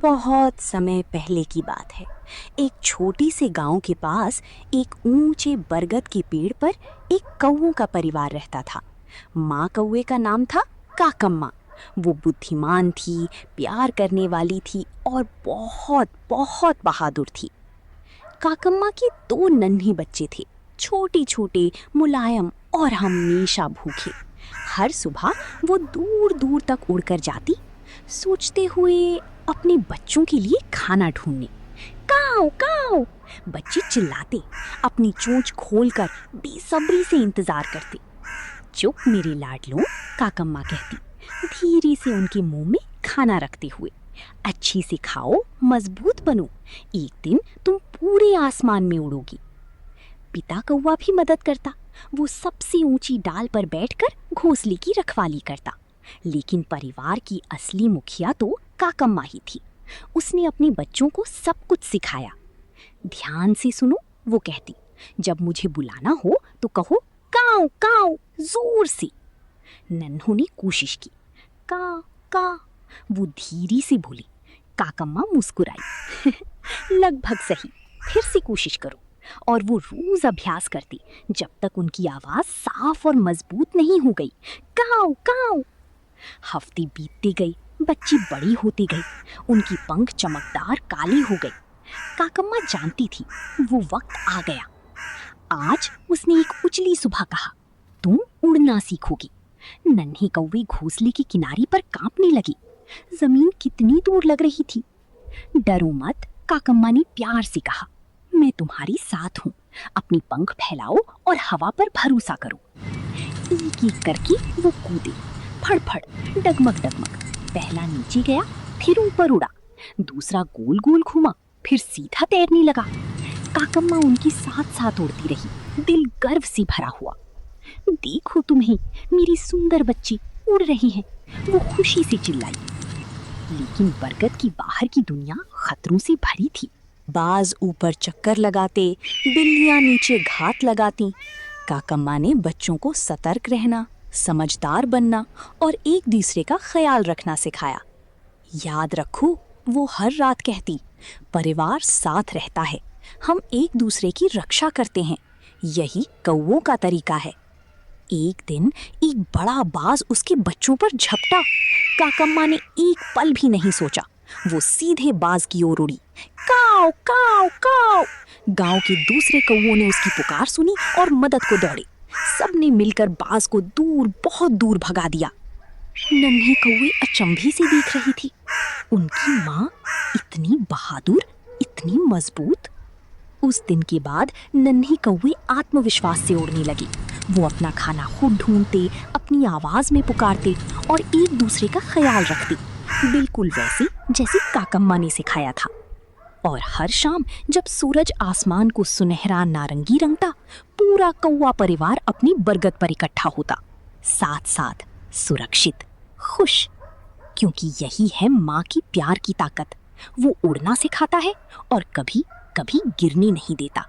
बहुत समय पहले की बात है। एक छोटी से गांव के पास एक ऊंचे बरगद के पेड़ पर एक कौवों का परिवार रहता था। माँ कौवे का नाम था काकम्मा। वो बुद्धिमान थी, प्यार करने वाली थी और बहुत बहुत बहादुर थी। काकम्मा के दो नन्हे बच्चे थे, छोटे छोटे, मुलायम और हमेशा भूखे। हर सुबह वो दूर दूर तक उड़कर जाती, सोचते हुए अपने बच्चों के लिए खाना ढूंढने। काऊ काऊ, बच्चे चिल्लाते, अपनी चोंच खोलकर बेसब्री से इंतजार करते। चुप मेरे लाडलों, काकम्मा कहती, धीरे से उनके मुंह में खाना रखते हुए। अच्छी से खाओ, मजबूत बनो, एक दिन तुम पूरे आसमान में उड़ोगी। पिता कौवा भी मदद करता। वो सबसे ऊंची डाल पर बैठकर घोंसले की रखवाली करता। लेकिन परिवार की असली मुखिया तो काकम्मा ही थी। उसने अपने बच्चों को सब कुछ सिखाया। ध्यान से सुनो, वो कहती, जब मुझे बुलाना हो तो कहो काऊ काऊ जोर से। नन्हों ने कोशिश की, का का। वो धीरे से बोली। काकम्मा मुस्कुराई। लगभग सही, फिर से कोशिश करो। और वो रोज अभ्यास करती, जब तक उनकी आवाज साफ और मजबूत नहीं हो गई। काऊ काऊ। हफ्ते बीतते गए, बच्ची बड़ी होती गई, उनकी पंख चमकदार काली हो गई। काकम्मा जानती थी वो वक्त आ गया। आज उसने एक उजली सुबह कहा, तुम उड़ना सीखोगी। नन्ही कौवे घोंसले की किनारी पर कांपने लगी। जमीन कितनी दूर लग रही थी। डरो मत, काकम्मा ने प्यार से कहा, मैं तुम्हारी साथ हूँ। अपनी पंख फैलाओ और हवा पर भरोसा करो। एक एक करके वो कूदे, फड़फड़, डगमग डगमग। पहला नीचे गया, फिर ऊपर उड़ा, दूसरा गोल गोल घूमा, फिर सीधा तैरने लगा। काकम्मा उनके साथ साथ उड़ती रही, दिल गर्व से भरा हुआ। देखो तुम्हें, मेरी सुंदर बच्ची उड़ रही है, वो खुशी से चिल्लाई। लेकिन बरगद की बाहर की दुनिया खतरों से भरी थी। बाज ऊपर चक्कर लगाते, बिल्लियां नीचे घात लगाती। काकम्मा ने बच्चों को सतर्क रहना, समझदार बनना और एक दूसरे का ख्याल रखना सिखाया। याद रखो, वो हर रात कहती, परिवार साथ रहता है, हम एक दूसरे की रक्षा करते हैं, यही कौवों का तरीका है। एक दिन एक बड़ा बाज उसके बच्चों पर झपटा। काकम्मा ने एक पल भी नहीं सोचा, वो सीधे बाज की ओर उड़ी। काऊ काऊ काऊ। गांव के दूसरे कौवों ने उसकी पुकार सुनी और मदद को दौड़े। सबने मिलकर बाज को दूर, बहुत दूर भगा दिया। नन्हे कौवे अचंभे से देख रही थी। उनकी माँ इतनी बहादुर, इतनी मजबूत। उस दिन के बाद नन्ही कौवे आत्मविश्वास से उड़ने लगी। वो अपना खाना खुद ढूंढते, अपनी आवाज में पुकारते और एक दूसरे का ख्याल रखते, बिल्कुल वैसे जैसे काकम्मा ने सिखाया था। और हर शाम जब सूरज आसमान को सुनहरा नारंगी रंगता, पूरा कौवा परिवार अपनी बरगद पर इकट्ठा होता, साथ साथ, सुरक्षित, खुश। क्योंकि यही है माँ की प्यार की ताकत। वो उड़ना सिखाता है और कभी कभी गिरने नहीं देता।